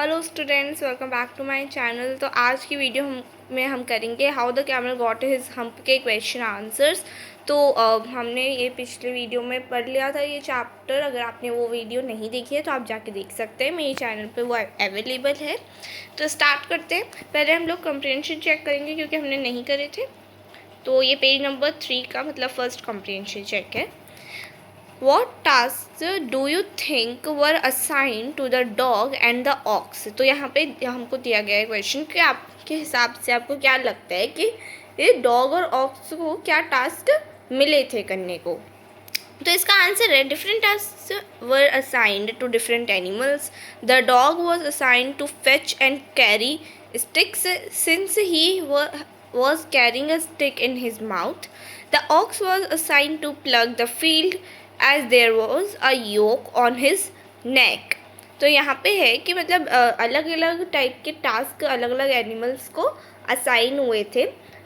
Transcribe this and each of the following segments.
Hello students, welcome back to my channel. तो आज की वीडियो में हम करेंगे how the camel got his hump के क्वेश्चन आंसर्स। तो हमने ये पिछले वीडियो में पढ़ लिया था ये चैप्टर। अगर आपने वो वीडियो नहीं देखी है तो आप जाके देख सकते हैं, मेरे चैनल पे वो अवेलेबल है। तो स्टार्ट करते हैं। पहले हम लोग कम्प्रीहेंशन चेक करेंगे क्योंकि हमने नहीं करे थे। तो ये पेज नंबर 3 का मतलब फर्स्ट कम्प्रीहेंशन चेक है। What tasks do you think were assigned to the dog and the ox? तो यहाँ पे हमको दिया गया है क्वेश्चन कि आपके हिसाब से आपको क्या लगता है कि ये डॉग और ऑक्स को क्या टास्क मिले थे करने को। तो इसका आंसर है different task were assigned to different animals. The dog was assigned to fetch and carry sticks since he was carrying a stick in his mouth. The ox was assigned to plug the field as there was a yoke on his neck. तो यहाँ पे है कि मतलब अलग अलग type के task अलग अलग एनिमल्स को असाइन हुए थे।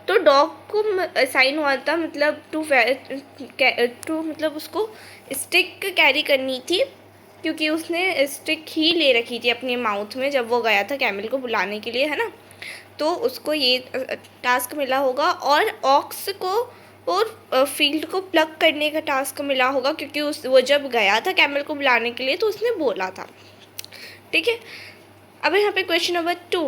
तो डॉग को असाइन हुआ था मतलब टू मतलब उसको स्टिक कैरी करनी थी, क्योंकि उसने स्टिक ही ले रखी थी अपने माउथ में जब वो गया था कैमल को बुलाने के लिए, है ना। तो उसको ये टास्क मिला होगा। और ऑक्स को और फील्ड को प्लग करने का टास्क मिला होगा, क्योंकि वो जब गया था कैमल को बुलाने के लिए तो उसने बोला था। ठीक है। अब यहाँ पे question number 2,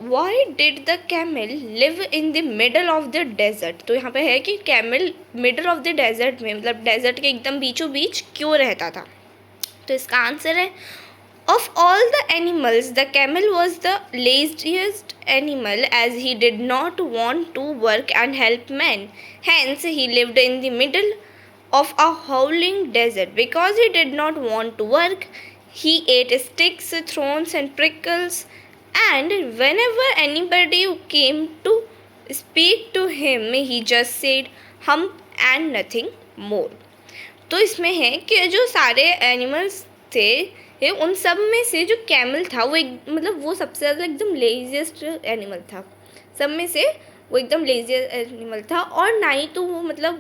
why did the camel live in the middle of the desert. तो यहाँ पे है कि camel middle of the desert में मतलब डेजर्ट के एकदम बीचों बीच क्यों रहता था। तो इसका आंसर है of all the animals the camel was the laziest animal, as he did not want to work and help men. Hence he lived in the middle of a howling desert. Because he did not want to work, he ate sticks, thorns and prickles, and whenever anybody came to speak to him he just said hump and nothing more. तो इसमें है कि जो सारे animals थे ये उन सब में से जो कैमल था वो एक मतलब वो सबसे ज़्यादा एकदम लेजीएस्ट एनिमल था सब में से। वो एकदम लेजीएस्ट एनिमल था और ना ही तो वो मतलब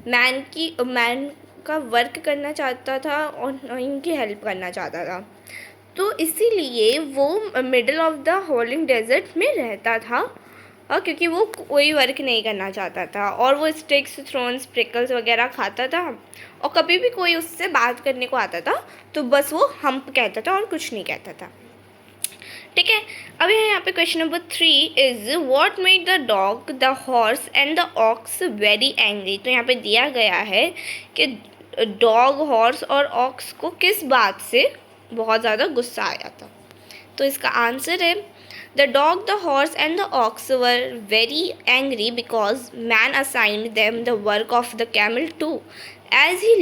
मैन का वर्क करना चाहता था और ना ही उनकी हेल्प करना चाहता था। तो इसीलिए वो मिडल ऑफ द होलिंग डेजर्ट में रहता था, और क्योंकि वो कोई वर्क नहीं करना चाहता था और वो स्टिक्स, थ्रोन्स, प्रिकल्स वगैरह खाता था। और कभी भी कोई उससे बात करने को आता था तो बस वो हम्प कहता था और कुछ नहीं कहता था। ठीक है। अब यहाँ पे question number 3 is what made the dog, the horse and the ox very angry. तो यहाँ पे दिया गया है कि डॉग, हॉर्स और ऑक्स को किस बात से बहुत ज़्यादा गुस्सा आया था। तो इसका आंसर है The dog, the horse and the ox were very angry because man assigned them the work of the camel too, as he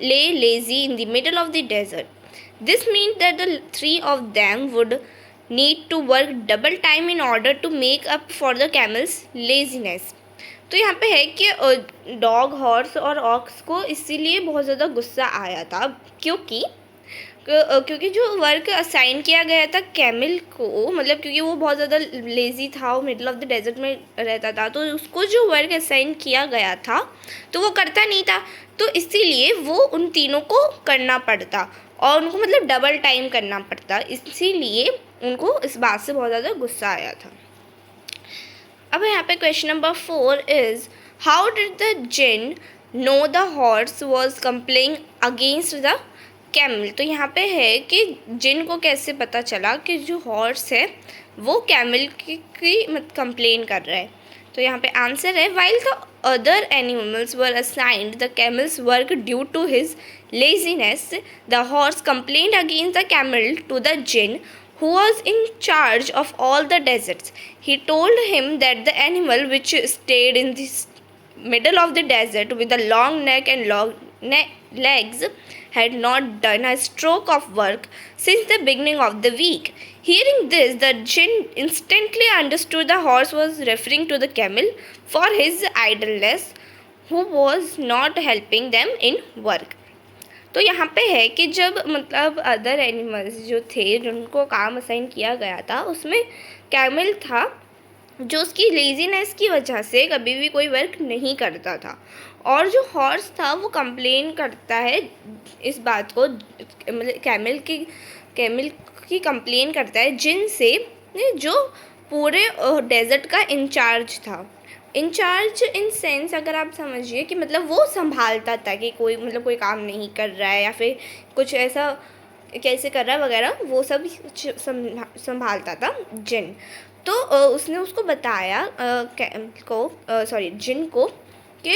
lay lazy in the middle of the desert. This meant that the three of them would need to work double time in order to make up for the camel's laziness. तो यहाँ पे है कि dog, horse और aux को इसीलिए बहुत ज़्यादा गुस्सा आया था क्योंकि जो वर्क असाइन किया गया था कैमल को, मतलब क्योंकि वो बहुत ज़्यादा लेज़ी था, वो मिडल ऑफ द डेजर्ट में रहता था, तो उसको जो वर्क असाइन किया गया था तो वो करता नहीं था। तो इसीलिए वो उन तीनों को करना पड़ता और उनको मतलब डबल टाइम करना पड़ता, इसीलिए उनको इस बात से बहुत ज़्यादा गुस्सा आया था। अब यहाँ पे question number 4 is how did the genie know the horse was complaining against the camel. तो यहाँ पे है कि जिन को कैसे पता चला कि जो हॉर्स है वो कैमल की कंप्लेन कर रहा है। तो यहाँ पे आंसर है while the other animals were assigned the camels work due to his laziness, the horse complained against the camel to the djinn who was in charge of all the deserts. He told him that the animal which stayed in the middle of the desert with a long neck and long legs had not done a stroke of work since the beginning of the week. Hearing this, the jinn instantly understood the horse was referring to the camel for his idleness, who was not helping them in work. तो यहाँ पे है कि जब मतलब other animals जो थे जिनको काम असाइन किया गया था उसमें कैमल था जो उसकी लेजीनेस की वजह से कभी भी कोई वर्क नहीं करता था, और जो हॉर्स था वो कंप्लेन करता है इस बात को मतलब कैमल की कंप्लेन करता है जिन से, जो पूरे डेजर्ट का इंचार्ज था। इंचार्ज इन सेंस अगर आप समझिए कि मतलब वो संभालता था कि कोई मतलब कोई काम नहीं कर रहा है या फिर कुछ ऐसा कैसे कर रहा है वगैरह, वो सब संभालता था जिन। तो उसने उसको बताया जिन को कि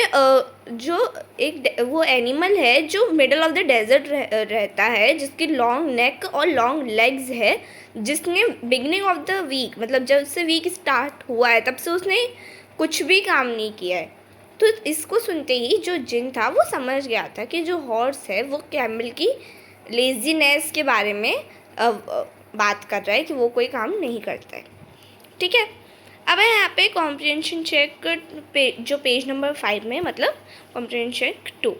जो एक वो एनिमल है जो मिडल ऑफ द डेजर्ट रहता है, जिसकी लॉन्ग नेक और लॉन्ग लेग्स है, जिसने बिगनिंग ऑफ द वीक मतलब जब से वीक स्टार्ट हुआ है तब से उसने कुछ भी काम नहीं किया है। तो इसको सुनते ही जो जिन था वो समझ गया था कि जो हॉर्स है वो कैमल की लेजीनेस के बारे में बात कर रहा है कि वो कोई काम नहीं करता है। ठीक है, अब है यहाँ पे कॉम्प्रिहेंशन चेक जो पेज नंबर 5 में मतलब कॉम्प्रिहेंशन चेक 2।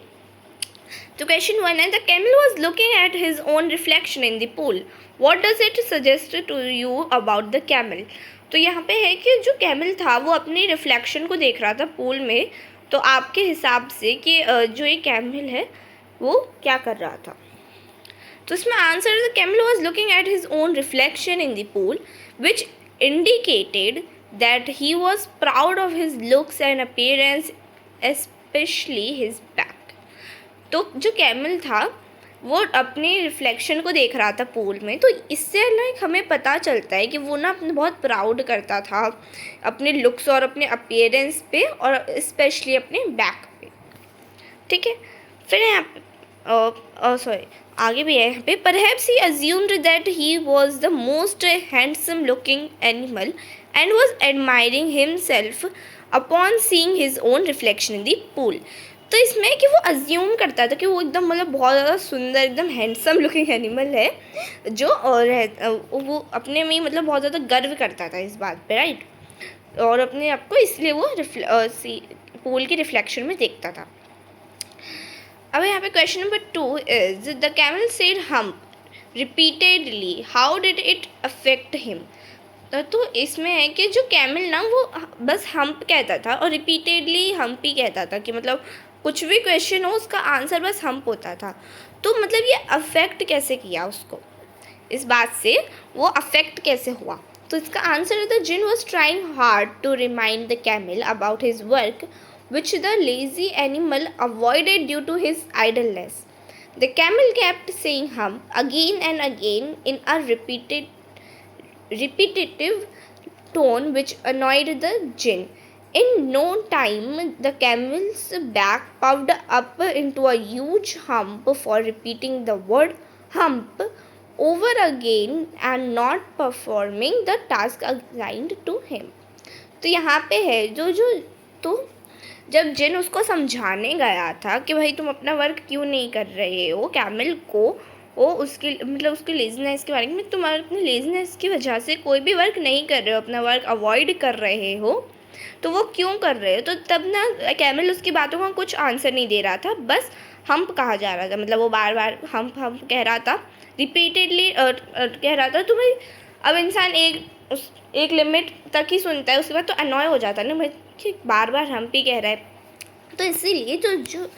तो क्वेश्चन 1 है, the camel was looking at his own reflection in the pool, what does it suggest to you about the camel. तो यहाँ पे है कि जो कैमल था वो अपनी रिफ्लेक्शन को देख रहा था पूल में, तो आपके हिसाब से कि जो ये कैमल है वो क्या कर रहा था। तो इसमें answer, the camel was looking at his own reflection in the pool which indicated that he was proud of his looks and appearance, especially his back। तो जो कैमल था वो अपने रिफ्लेक्शन को देख रहा था पूल में, तो इससे लाइक हमें पता चलता है कि वो ना अपने बहुत प्राउड करता था अपने लुक्स और अपने अपीयरेंस पे और स्पेशली अपने बैक पे। ठीक है, फिर यहाँ सॉरी आगे भी है यहाँ पे, perhaps he assumed that he was the most handsome looking animal and was admiring himself upon seeing his own reflection in the pool. तो इसमें कि वो अज्यूम करता था कि वो एकदम मतलब बहुत ज़्यादा सुंदर एकदम हैंडसम लुकिंग एनिमल है जो वो अपने में मतलब बहुत ज़्यादा गर्व करता था इस बात पे, राइट, और अपने आप को इसलिए वो पूल की रिफ्लेक्शन में देखता था। अब यहाँ पे question number 2 is, the camel said hump repeatedly, how did it affect him. तो इसमें है कि जो कैमल ना वो बस हम्प कहता था और रिपीटेडली हम्प ही कहता था कि मतलब कुछ भी क्वेश्चन हो उसका आंसर बस हम्प होता था। तो मतलब ये अफेक्ट कैसे किया उसको, इस बात से वो अफेक्ट कैसे हुआ। तो इसका आंसर है, the djinn was trying hard to remind the camel about his work which the lazy animal avoided due to his idleness. The camel kept saying hump again and again in a repetitive tone which annoyed the jinn. In no time, the camel's back puffed up into a huge hump for repeating the word hump over again and not performing the task assigned to him. तो यहाँ पे है तो जब जिन उसको समझाने गया था कि भाई तुम अपना वर्क क्यों नहीं कर रहे हो, कैमल को वो उसकी मतलब उसकी लेजीनेस के बारे में, तुम अपनी लेजीनेस की वजह से कोई भी वर्क नहीं कर रहे हो, अपना वर्क अवॉइड कर रहे हो, तो वो क्यों कर रहे हो। तो तब ना कैमल उसकी बातों का कुछ आंसर नहीं दे रहा था, बस हम्प कहा जा रहा था, मतलब वो बार बार हम्प हम्प कह रहा था, रिपीटेडली कह रहा था। तो भाई अब इंसान एक लिमिट तक ही सुनता है, उसके बाद तो अनॉय हो जाता है ना भाई कि बार बार हम्प ही कह रहा है। तो इसीलिए जो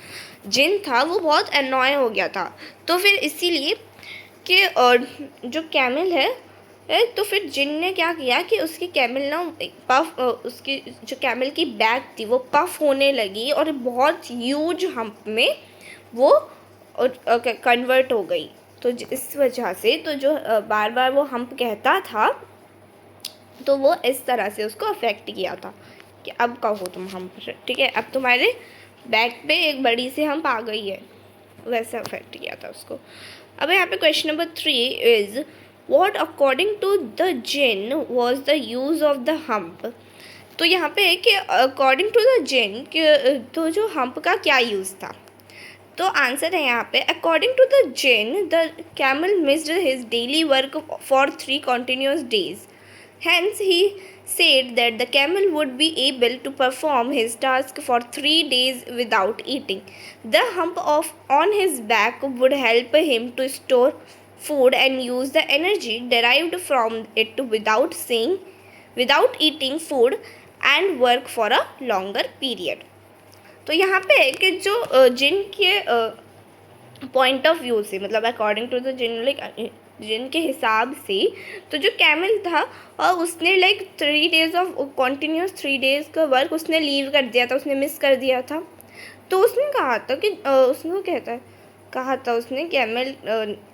जिन था वो बहुत अनॉय हो गया था। तो फिर इसीलिए कि जो कैमल है तो फिर जिन ने क्या किया कि उसकी कैमल ना पफ उसकी जो कैमल की बैक थी वो पफ होने लगी और बहुत ह्यूज हम्प में वो कन्वर्ट हो गई। तो इस वजह से तो जो बार बार वो हम्प कहता था तो वो इस तरह से उसको अफेक्ट किया था कि अब कहो तुम हम्प, ठीक है, अब तुम्हारे बैक पे एक बड़ी सी हम्प आ गई है, वैसे अफेक्ट किया था उसको। अब यहाँ पे question number 3 is, what according to the djinn was the use of the hump. तो यहाँ पे है कि अकॉर्डिंग टू द जिन तो जो हम्प का क्या यूज़ था। तो आंसर है यहाँ पे, according to the djinn the camel missed his daily work for 3 continuous days. Hence he said that the camel would be able to perform his task for 3 days without eating. The hump on his back would help him to store food and use the energy derived from it without eating food and work for a longer period. तो यहाँ पे है कि जो जिन के point of view से मतलब according to the djinn like जिनके हिसाब से तो जो कैमल था उसने like 3 days of continuous 3 days का वर्क उसने लीव कर दिया था, उसने मिस कर दिया था। तो उसने कहा था कि उसने कहा था उसने कैमल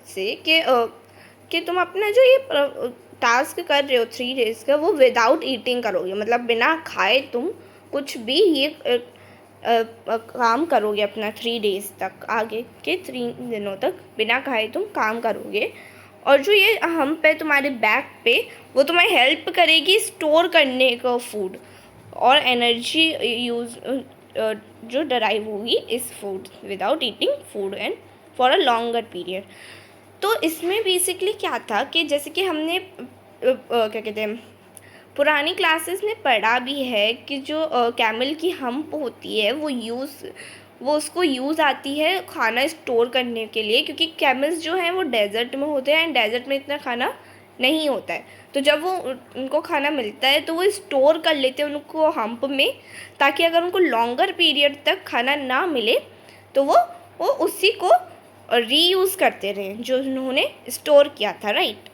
से कि तुम अपना जो ये टास्क कर रहे हो 3 days का वो विदाउट ईटिंग करोगे, मतलब बिना खाए तुम कुछ भी ये काम करोगे अपना 3 days तक, आगे के 3 दिनों तक बिना खाए तुम काम करोगे। और जो ये हम्प है तुम्हारे बैक पे वो तुम्हें हेल्प करेगी स्टोर करने का फूड और एनर्जी यूज़ जो डराइव होगी इस food without eating food and for a longer period. तो इसमें बेसिकली क्या था कि जैसे कि हमने क्या कहते हैं पुरानी क्लासेस में पढ़ा भी है कि जो कैमल की हम्प होती है वो उसको यूज़ आती है खाना स्टोर करने के लिए, क्योंकि कैमल्स जो हैं वो डेजर्ट में होते हैं एंड डेजर्ट में इतना खाना नहीं होता है। तो जब वो उनको खाना मिलता है तो वो स्टोर कर लेते हैं उनको हम्प में, ताकि अगर उनको लॉन्गर पीरियड तक खाना ना मिले तो वो उसी को रीयूज़ करते रहें जो उन्होंने स्टोर किया था, राइट।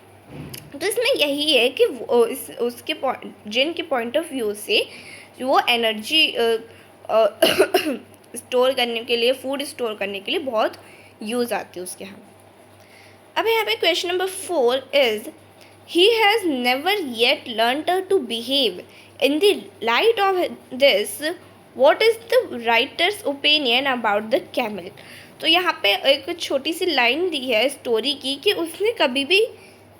तो इसमें यही है कि उसके जिन के पॉइंट ऑफ व्यू से वो एनर्जी स्टोर करने के लिए फूड स्टोर करने के लिए बहुत यूज़ आती है उसके यहाँ। अब यहाँ पे question number 4 is he has never yet learn to behave in the light of this what is the writer's opinion about the camel. तो यहाँ पे एक छोटी सी लाइन दी है स्टोरी की कि उसने कभी भी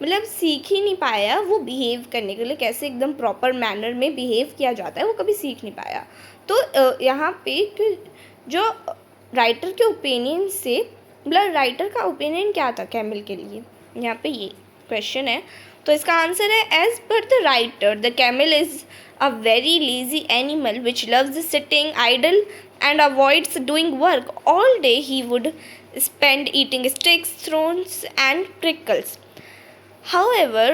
मतलब सीख ही नहीं पाया वो बिहेव करने के लिए, कैसे एकदम प्रॉपर मैनर में बिहेव किया जाता है वो कभी सीख नहीं पाया। तो यहाँ पे जो राइटर के ओपिनियन से मतलब राइटर का ओपिनियन क्या था कैमल के लिए, यहाँ पे ये क्वेश्चन है। तो इसका आंसर है as per the writer the camel is a very lazy animal which loves sitting idle and avoids doing work all day. He would spend eating sticks, thorns and prickles. However,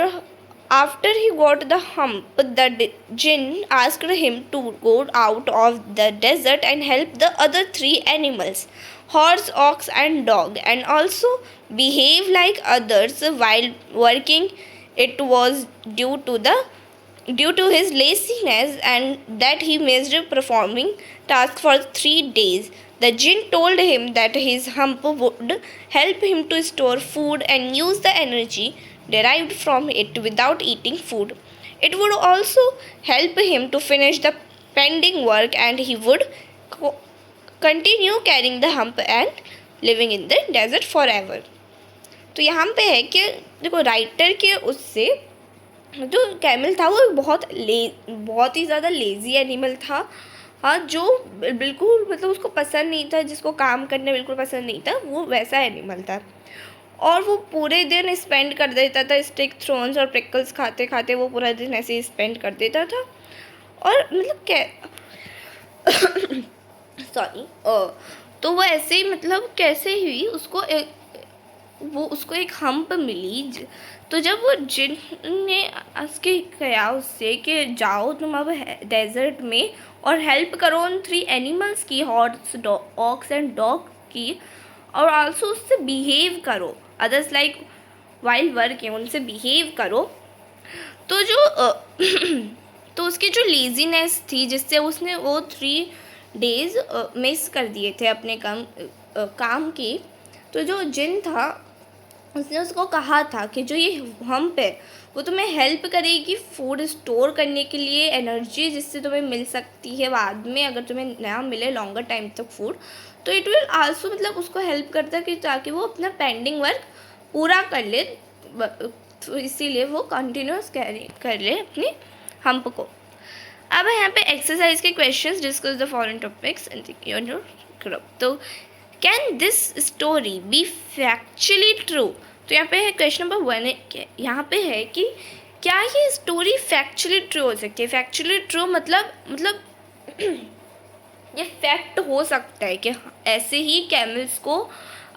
after he got the hump, the jinn asked him to go out of the desert and help the other 3 animals, horse, ox and dog, and also behave like others while working. It was due to his laziness and that he missed performing tasks for 3 days. The jinn told him that his hump would help him to store food and use the energy derived from it without eating food. It would also help him to finish the pending work and he would continue carrying the hump and living in the desert forever. तो यहाँ पे है कि देखो writer के उससे जो camel था वो बहुत ही ज़्यादा लेज़ी एनिमल था, हाँ, जो बिल्कुल मतलब उसको पसंद नहीं था, जिसको काम करना बिल्कुल पसंद नहीं था, वो वैसा एनिमल था। और वो पूरे दिन स्पेंड कर देता था स्टिक थ्रोन्स और प्रिकल्स खाते खाते, वो पूरा दिन ऐसे ही स्पेंड कर देता था। और मतलब सॉरी तो वो ऐसे ही मतलब कैसे हुई उसको एक हम्प मिली। तो जब वो जिन ने उसके कहा उससे कि जाओ तुम अब डेजर्ट में और हेल्प करो उन 3 एनिमल्स की, हॉर्स, ऑक्स एंड डॉग की, और आल्सो उससे बिहेव करो अदर्स लाइक वाइल्ड वर्किंग, उनसे बिहेव करो। तो जो तो उसकी जो लेजीनेस थी जिससे उसने वो 3 days मिस कर दिए थे अपने काम की, तो जो जिन था उसने उसको कहा था कि जो ये हम्प है वो तुम्हें हेल्प करेगी फूड स्टोर करने के लिए, एनर्जी जिससे तुम्हें मिल सकती है बाद में अगर तुम्हें ना मिले लॉन्गर टाइम तक फूड। तो इट विल आल्सो मतलब उसको हेल्प करता है कि ताकि वो अपना पेंडिंग वर्क पूरा कर ले, तो इसीलिए वो कंटिन्यूस कर ले अपनी हम्प को। अब यहाँ पे एक्सरसाइज के questions, discuss the following topics in your group. तो can this story be factually true. तो यहाँ पे है क्वेश्चन नंबर 1 यहाँ पे है कि क्या ये स्टोरी फैक्चुअली ट्रू हो सकती है। फैक्चुअली ट्रू मतलब ये फैक्ट हो सकता है कि ऐसे ही कैमल्स को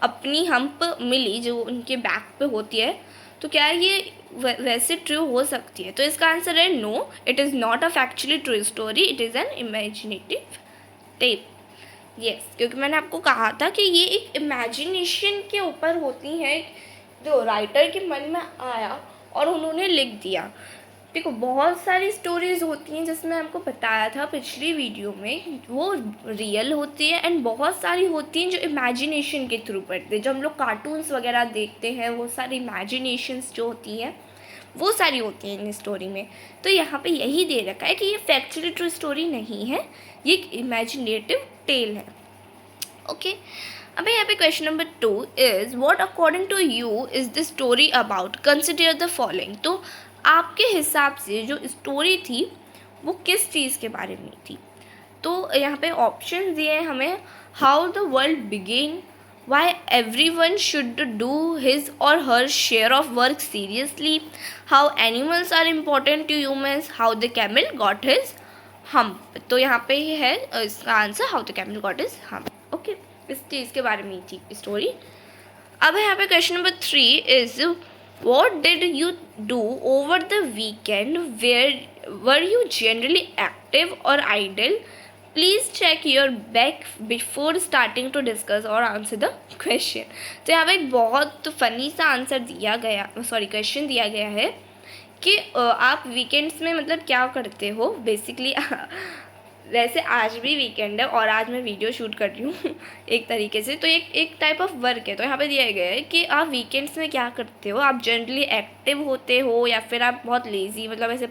अपनी हम्प मिली जो उनके बैक पे होती है, तो क्या ये वैसे ट्रू हो सकती है। तो इसका आंसर है no, it is not a factually true story, it is an imaginative tape. Yes, क्योंकि मैंने आपको कहा था कि ये एक इमेजिनेशन के ऊपर होती है, जो राइटर के मन में आया और उन्होंने लिख दिया। देखो बहुत सारी स्टोरीज़ होती हैं जिसमें आपको बताया था पिछली वीडियो में, वो रियल होती है एंड बहुत सारी होती हैं जो इमेजिनेशन के थ्रू पढ़ते हैं। जो हम लोग कार्टून्स वगैरह देखते हैं वो सारी इमेजिनेशंस जो होती हैं वो सारी होती हैं इन स्टोरी में। तो यहाँ पे यही दे रखा है कि ये फैक्चुअली ट्रू स्टोरी नहीं है, ये एक इमेजिनेटिव टेल है। ओके अब यहाँ पे question number 2 is what according to you is the story about, consider the following. तो आपके हिसाब से जो स्टोरी थी वो किस चीज़ के बारे में थी। तो यहाँ पे ऑप्शन दिए हैं हमें, how the world begin, why everyone should do his or her share of work seriously, how animals are important to humans, how the camel got his hump. तो यहाँ पे है इसका answer, how the camel got his hump. Okay इस चीज़ के बारे में थी स्टोरी। अब यहाँ पे question number 3 is what did you do over the weekend, were you generally active or idle, please check your back before starting to discuss or answer the question। तो यहाँ पे एक बहुत फनी सा आंसर दिया गया, सॉरी क्वेश्चन दिया गया है कि आप वीकेंड्स में मतलब क्या करते हो बेसिकली। वैसे आज भी वीकेंड है और आज मैं वीडियो शूट कर रही हूँ एक तरीके से, तो एक टाइप ऑफ वर्क है। तो यहाँ पे दिया गया है कि आप वीकेंड्स में क्या करते हो, आप जनरली एक्टिव होते हो या फिर आप बहुत लेज़ी, मतलब ऐसे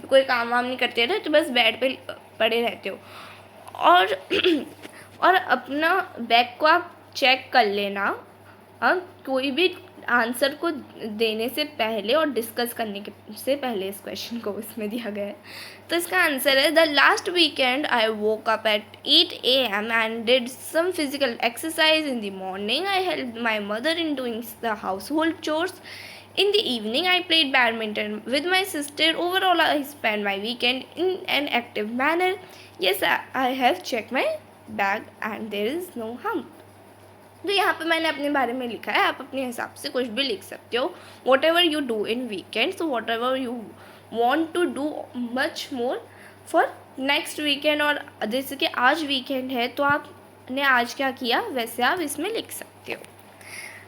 कोई काम वाम नहीं करते ना, तो बस बेड पे पड़े रहते हो। और अपना बैग को आप चेक कर लेना कोई भी आंसर को देने से पहले और डिस्कस करने के से पहले इस क्वेश्चन को इसमें दिया गया है। तो इसका आंसर है, the last weekend I woke up at 8 AM and did some physical exercise in the morning, I help my mother in doing the household chores, in the evening I played badminton with my sister, overall I spent my weekend in an active manner, yes I have checked my bag and there is no hump। तो यहाँ पे मैंने अपने बारे में लिखा है, आप अपने हिसाब से कुछ भी लिख सकते हो, whatever you do in weekend, so whatever you want to do much more for next weekend. और जैसे कि आज वीकेंड है तो आपने आज क्या किया वैसे आप इसमें लिख सकते हो।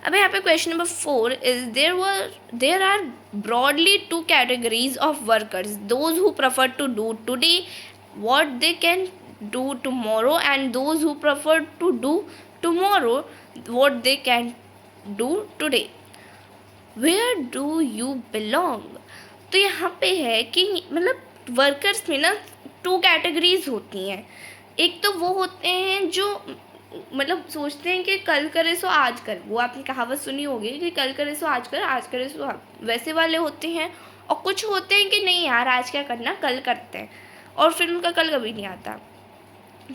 अब यहाँ पे question number 4 is there are broadly 2 categories of workers, those who prefer to do today what they can do tomorrow and those who prefer to do tomorrow what they can do today, where do you belong। तो यहाँ पे है कि मतलब workers में ना 2 categories होती हैं। एक तो वो होते हैं जो मतलब सोचते हैं कि कल करे सो आज कर, वो आपने कहावत सुनी होगी कि कल करे सो आज कर, आज करे सो वैसे वाले होते हैं। और कुछ होते हैं कि नहीं यार आज क्या करना कल करते हैं, और फिर उनका कल कभी नहीं आता।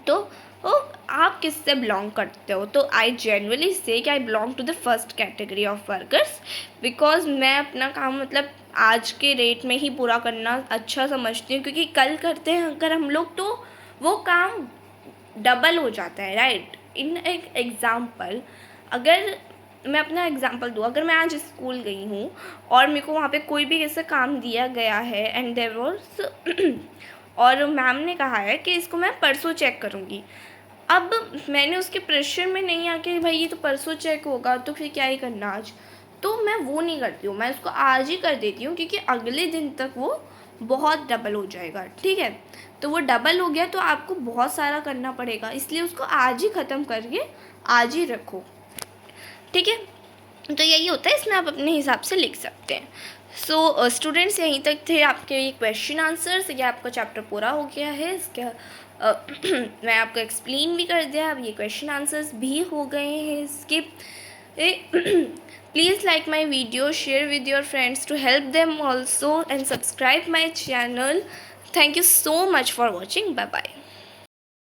तो आप किससे बिलोंग करते हो। तो आई जेन्युइनली से कि I belong to the first category of workers, because मैं अपना काम मतलब आज के रेट में ही पूरा करना अच्छा समझती हूँ, क्योंकि कल करते हैं अगर हम लोग तो वो काम डबल हो जाता है, राइट। इन एक एग्ज़ाम्पल, अगर मैं अपना एग्ज़ाम्पल दूँ, अगर मैं आज स्कूल गई हूँ और मेरे को वहाँ पे कोई भी ऐसा काम दिया गया है एंड देयर वाज और मैम ने कहा है कि इसको मैं परसों चेक करूँगी, अब मैंने उसके प्रेशर में नहीं आके भाई ये तो परसों चेक होगा तो फिर क्या ही करना आज, तो मैं वो नहीं करती हूँ, मैं उसको आज ही कर देती हूँ, क्योंकि अगले दिन तक वो बहुत डबल हो जाएगा, ठीक है। तो वो डबल हो गया तो आपको बहुत सारा करना पड़ेगा, इसलिए उसको आज ही ख़त्म करके आज ही रखो, ठीक है। तो यही होता है, इसमें आप अपने हिसाब से लिख सकते हैं। सो स्टूडेंट्स यहीं तक थे आपके ये क्वेश्चन आंसर्स, या आपका चैप्टर पूरा हो गया है इसका मैं आपको एक्सप्लेन भी कर दिया, अब ये क्वेश्चन आंसर्स भी हो गए हैं इसके। Please like my video, share with your friends to help them also, and subscribe my channel. Thank you so much for watching, bye bye.